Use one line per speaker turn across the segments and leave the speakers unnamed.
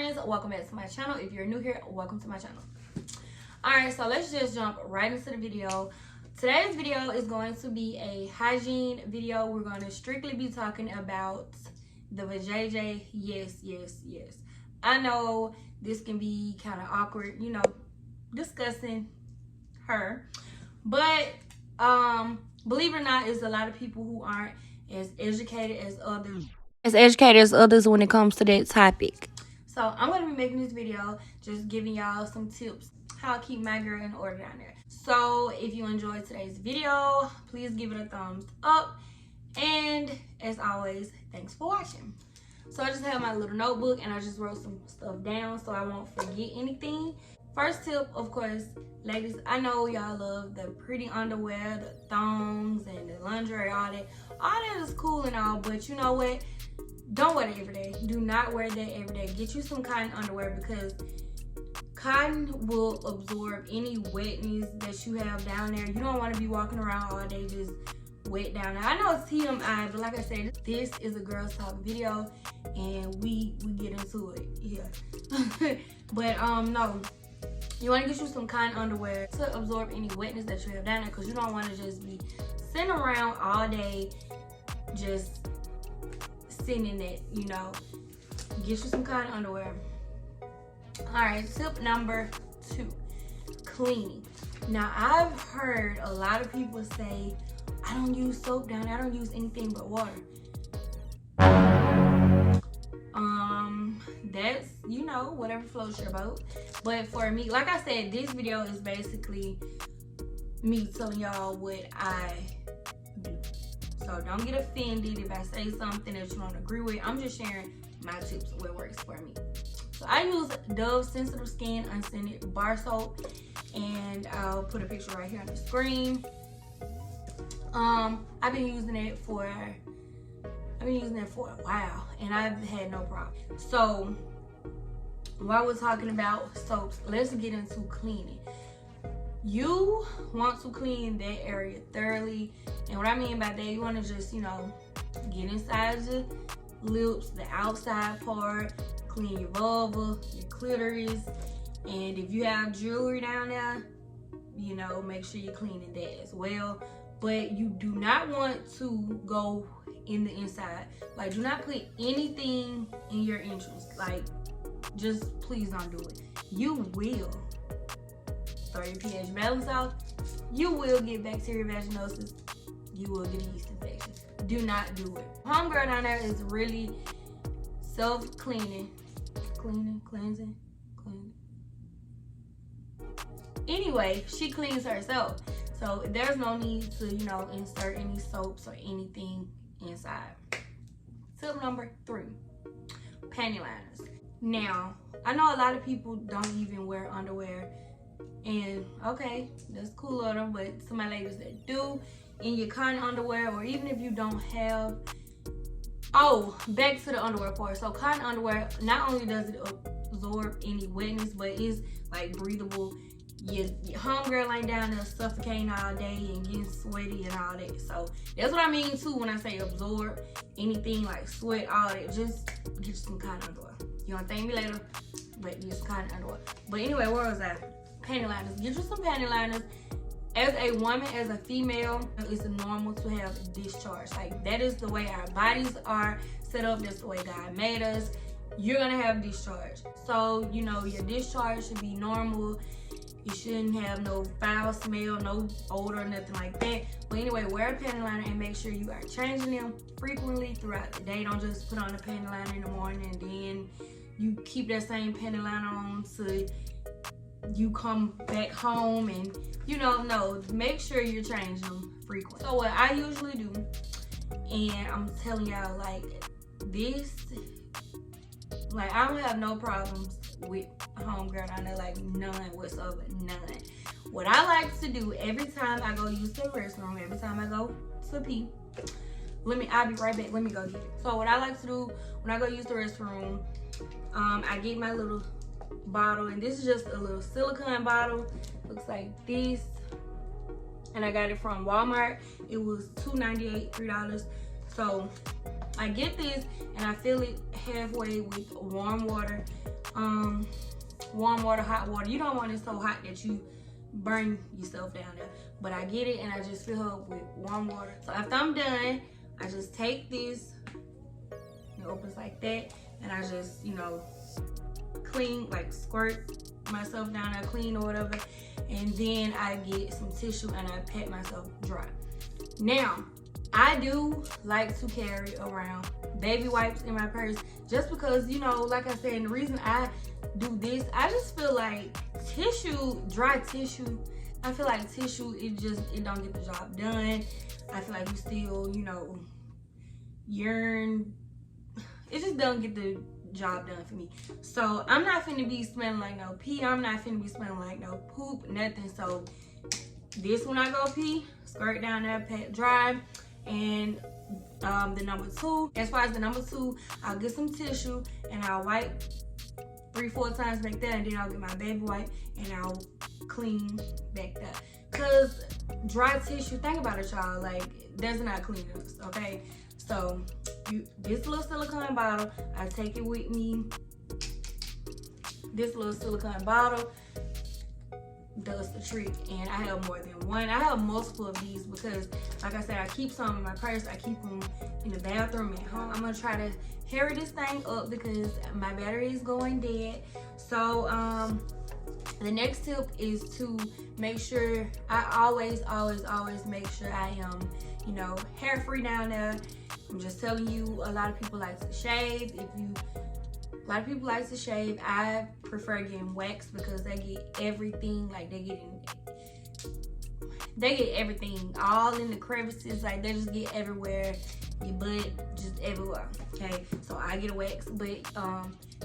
friends, welcome back to my channel. If you're new here, welcome to my channel. Alright, so let's just jump right into the video. Today's video is going to be a hygiene video. We're going to strictly be talking about the vajayjay. Yes. I know this can be kind of awkward, you know, discussing her, but believe it or not, there's a lot of people who aren't as educated as others when it comes to that topic. So I'm going to be making this video just giving y'all some tips how to keep my girl in order down there. So if you enjoyed today's video, please give it a thumbs up, and as always, thanks for watching. So I just have my little notebook and I just wrote some stuff down so I won't forget anything. First tip, of course, ladies, I know y'all love the pretty underwear, the thongs and the lingerie, all that. All that is cool and all, but you know what? Don't wear that every day. Do not wear that every day. Get you some cotton underwear, because cotton will absorb any wetness that you have down there. You don't want to be walking around all day just wet down there. I know it's TMI, but like I said, this is a girls talk video and we get into it. Yeah. But no. You want to get you some cotton underwear to absorb any wetness that you have down there, because you don't want to just be sitting around all day just sitting in it, you know. Get you some cotton underwear. Alright, tip number 2, cleaning. Now, I've heard a lot of people say, I don't use soap down there, I don't use anything but water. That's, you know, whatever floats your boat. But for me, like I said, this video is basically me telling y'all what I do. So don't get offended if I say something that you don't agree with. I'm just sharing my tips, what works for me. So I use Dove Sensitive Skin Unscented Bar Soap, and I'll put a picture right here on the screen. I've been using it for a while and I've had no problem. So while we're talking about soaps, let's get into cleaning. You want to clean that area thoroughly, and what I mean by that, you want to just, you know, get inside your lips, the outside part, clean your vulva, your clitoris, and if you have jewelry down there, you know, make sure you're cleaning that as well. But you do not want to go in the inside. Like, do not put anything in your entrance. Like, just please don't do it. You will throw your pH balance off. You will get bacterial vaginosis. You will get a yeast infection. Do not do it. Homegirl down there is really self-cleaning. Cleansing. Anyway, she cleans herself. So there's no need to, you know, insert any soaps or anything inside. Tip number 3, panty liners. Now, I know a lot of people don't even wear underwear, and okay, that's cool of them, but some of my ladies that do, in your cotton underwear, or even if you don't have, back to the underwear part. So cotton underwear, not only does it absorb any wetness, but it's like breathable. Your homegirl ain't down there suffocating all day and getting sweaty and all that. So that's what I mean too when I say absorb anything like sweat, all that. Just get you some cotton underwear. You gonna thank me later, but get some cotton underwear. But anyway, where was I? Panty liners. Get you some panty liners. As a woman, as a female, it's normal to have discharge. Like, that is the way our bodies are set up. That's the way God made us. You're gonna have discharge. So, you know, your discharge should be normal. You shouldn't have no foul smell, no odor, nothing like that. But anyway, wear a panty liner and make sure you are changing them frequently throughout the day. Don't just put on a panty liner in the morning and then you keep that same panty liner on till you come back home, and you know, no, make sure you're changing them frequently. So what I usually do, and I'm telling y'all, like, this, like, I don't have no problems with a homegirl down there, like, none whatsoever, none. What I like to do every time I go use the restroom, every time I go to pee, I'll be right back, let me go get it. So what I like to do when I go use the restroom, I get my little bottle, and this is just a little silicone bottle, looks like this, and I got it from Walmart. It was $2.98, $3. So I get this and I fill it halfway with warm water. warm water, hot water. You don't want it so hot that you burn yourself down there. But I get it, and I just fill her up with warm water. So after I'm done, I just take this, it opens like that, and I just, you know, clean, like squirt myself down there, clean or whatever. And then I get some tissue and I pat myself dry. Now, I do like to carry around baby wipes in my purse just because, you know, like I said, and the reason I do this, I just feel like tissue, dry tissue, I feel like tissue, it don't get the job done. I feel like you still, you know, urine, it just don't get the job done for me. So I'm not finna be smelling like no pee. I'm not finna be smelling like no poop, nothing. So this when I go pee, squirt down there, pat dry. And the number 2, as far as the number 2, I'll get some tissue and I'll wipe 3-4 times back there, and then I'll get my baby wipe and I'll clean back there. Cause dry tissue, think about it, y'all, like that's not cleanliness, okay? So this little silicone bottle, I take it with me. This little silicone bottle does the trick, and I have more than one. I have multiple of these because, like I said, I keep some in my purse. I keep them in the bathroom at home. I'm gonna try to hurry this thing up because my battery is going dead. So the next tip is to make sure, I always make sure I am, you know, hair free down there. I'm just telling you, a lot of people like to shave. A lot of people like to shave. I prefer getting waxed because they get everything, like they get everything all in the crevices, like they just get everywhere, your butt, just everywhere, okay? So I get a wax, but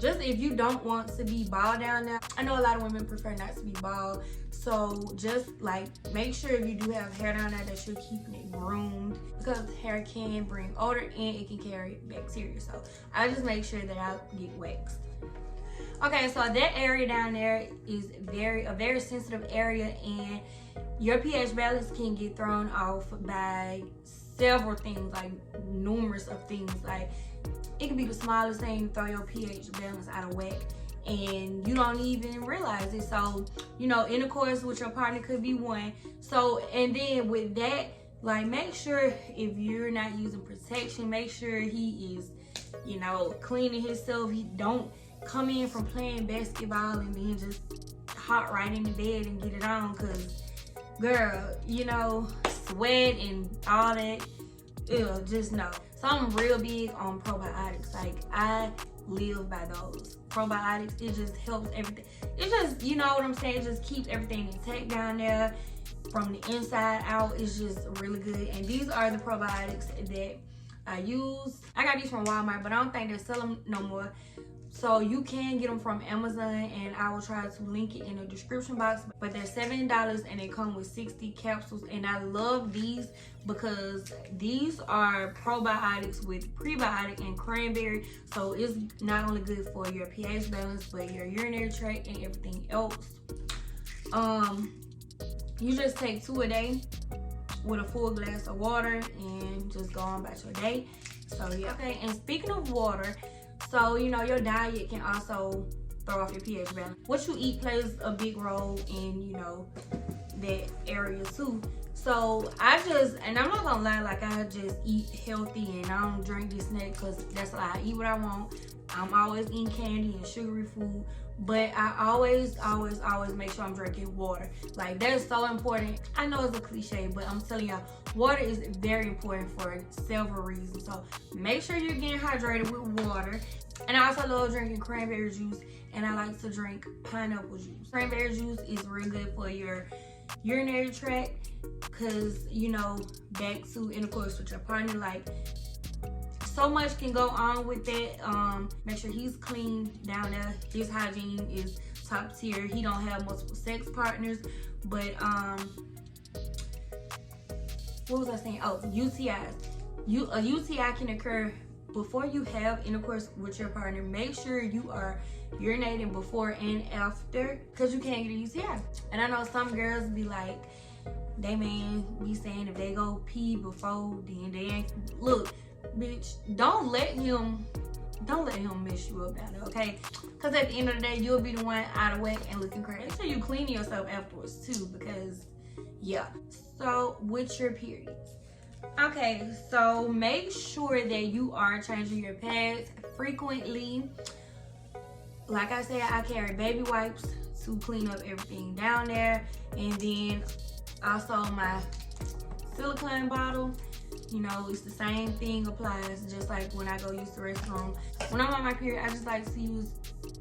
just if you don't want to be bald down there, I know a lot of women prefer not to be bald, so just like make sure if you do have hair down there that you're keeping it groomed, because hair can bring odor and it can carry bacteria. So I just make sure that I get waxed. Okay, so that area down there is a very sensitive area, and your pH balance can get thrown off by several things, like numerous of things. Like it can be the smallest thing to throw your pH balance out of whack, and you don't even realize it. So, you know, intercourse with your partner could be one. So, and then with that, like make sure if you're not using protection, make sure he is, you know, cleaning himself. He don't come in from playing basketball and then just hop right in the bed and get it on, because girl, you know, sweat and all that, ew, just no. So I'm real big on probiotics. Like I live by those probiotics. It just helps everything. It just, you know what I'm saying, it just keeps everything intact down there from the inside out. It's just really good. And these are the probiotics that I use. I got these from Walmart, but I don't think they sell them no more. So you can get them from Amazon, and I will try to link it in the description box. But they're $7 and they come with 60 capsules. And I love these because these are probiotics with prebiotic and cranberry. So it's not only good for your pH balance, but your urinary tract and everything else. You just take 2 a day with a full glass of water and just go on about your day. So yeah. Okay, and speaking of water, so, you know, your diet can also throw off your pH balance. What you eat plays a big role in, you know, that area too. So and I'm not gonna lie, like I just eat healthy and I don't drink this snack because that's why I eat what I want. I'm always eating candy and sugary food, but I always make sure I'm drinking water. Like that's so important. I know it's a cliche, but I'm telling y'all, water is very important for several reasons. So make sure you're getting hydrated with water. And I also love drinking cranberry juice, and I like to drink pineapple juice. Cranberry juice is real good for your urinary tract, because, you know, back to intercourse with your partner, like so much can go on with that. Make sure he's clean down there. His hygiene is top tier. He don't have multiple sex partners. But what was I saying? Oh, UTIs. A UTI can occur before you have intercourse with your partner. Make sure you are urinating before and after, because you can't get a UTI. And I know some girls be like, they man be saying if they go pee before, then they ain't. Look, bitch, don't let him don't let him mess you up down there, okay? Because at the end of the day, you'll be the one out of whack and looking crazy. Make sure you clean yourself afterwards too, because yeah. So with your periods, okay, so make sure that you are changing your pads frequently. Like I said, I carry baby wipes to clean up everything down there, and then also my silicone bottle. You know, it's the same thing applies, just like when I go use the restroom. When I'm on my period, I just like to use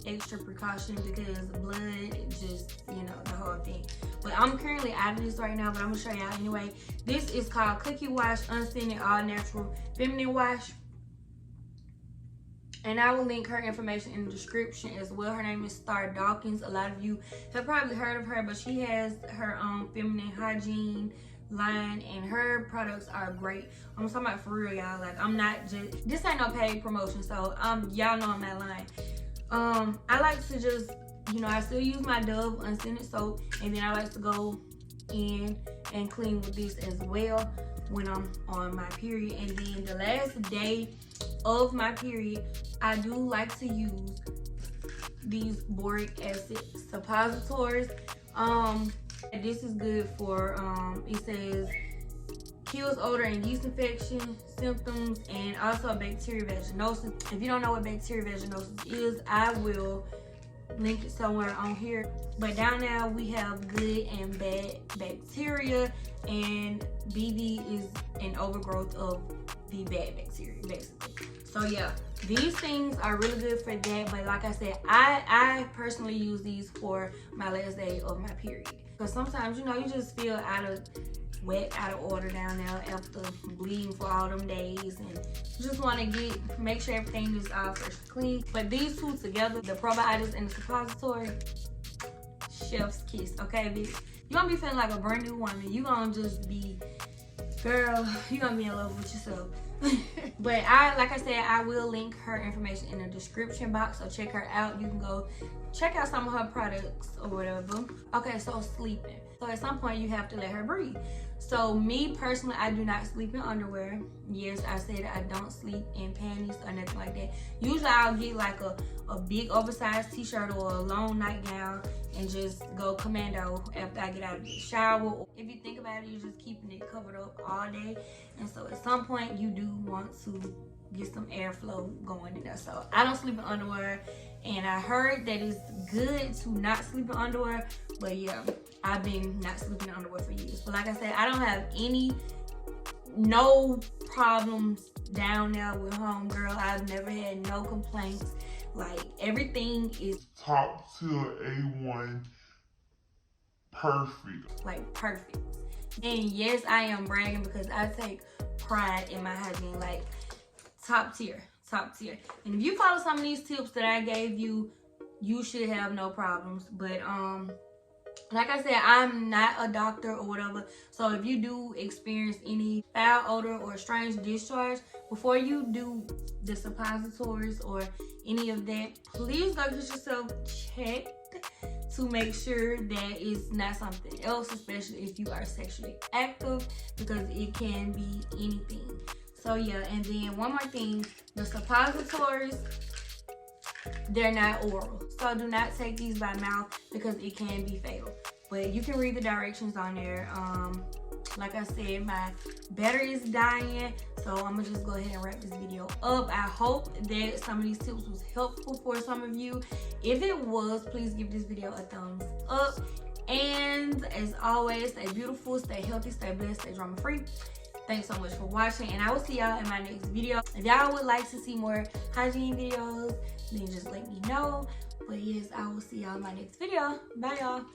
extra precaution because blood, just, you know, the whole thing. But I'm currently out of this right now, but I'm gonna show y'all anyway. This is called Cookie Wash Unscented All Natural Feminine Wash. And I will link her information in the description as well. Her name is Star Dawkins. A lot of you have probably heard of her, but she has her own feminine hygiene line, and her products are great. I'm talking about for real, y'all. Like, I'm not just, this ain't no paid promotion, so y'all know I'm not lying. I like to just, you know, I still use my Dove unscented soap, and then I like to go in and clean with this as well when I'm on my period. And then the last day of my period, I do like to use these boric acid suppositories. This is good for, it says kills odor and yeast infection symptoms, and also bacterial vaginosis. If you don't know what bacterial vaginosis is, I will link it somewhere on here. But down there we have good and bad bacteria, and BV is an overgrowth of the bad bacteria, basically. So yeah, these things are really good for that. But like I said, I personally use these for my last day of my period. Because sometimes, you know, you just feel out of whack, out of order down there after bleeding for all them days, and you just want to make sure everything is all fresh and clean. But these two together, the probiotics and the suppository, chef's kiss, okay, bitch? You gonna be feeling like a brand new woman. You gonna just be, girl, you gonna be in love with yourself. But like I said, I will link her information in the description box, so check her out. You can go check out some of her products or whatever. Okay, so sleeping. So at some point you have to let her breathe. So me personally, I do not sleep in underwear. Yes, I said I don't sleep in panties or nothing like that. Usually I'll get like a big oversized t-shirt or a long nightgown and just go commando after I get out of the shower. If you think about it, you're just keeping it covered up all day. And so at some point you do want to get some airflow going in there. So I don't sleep in underwear, and I heard that it's good to not sleep in underwear. But yeah, I've been not sleeping in underwear for years. But like I said, I don't have no problems down there with homegirl. I've never had no complaints. Like, everything is
top tier A1, perfect.
Like, perfect. And yes, I am bragging because I take pride in my hygiene. Like, top tier. And if you follow some of these tips that I gave you, you should have no problems. But like I said, I'm not a doctor or whatever. So if you do experience any foul odor or strange discharge, before you do the suppositories or any of that, please go get yourself checked to make sure that it's not something else, especially if you are sexually active, because it can be anything. So yeah, and then one more thing, the suppositories, they're not oral. So do not take these by mouth because it can be fatal. But you can read the directions on there. Like I said, my battery is dying, so I'm gonna just go ahead and wrap this video up. I hope that some of these tips was helpful for some of you. If it was, please give this video a thumbs up. And as always, stay beautiful, stay healthy, stay blessed, stay drama free. Thanks so much for watching, and I will see y'all in my next video. If y'all would like to see more hygiene videos, then just let me know. But yes, I will see y'all in my next video. Bye, y'all.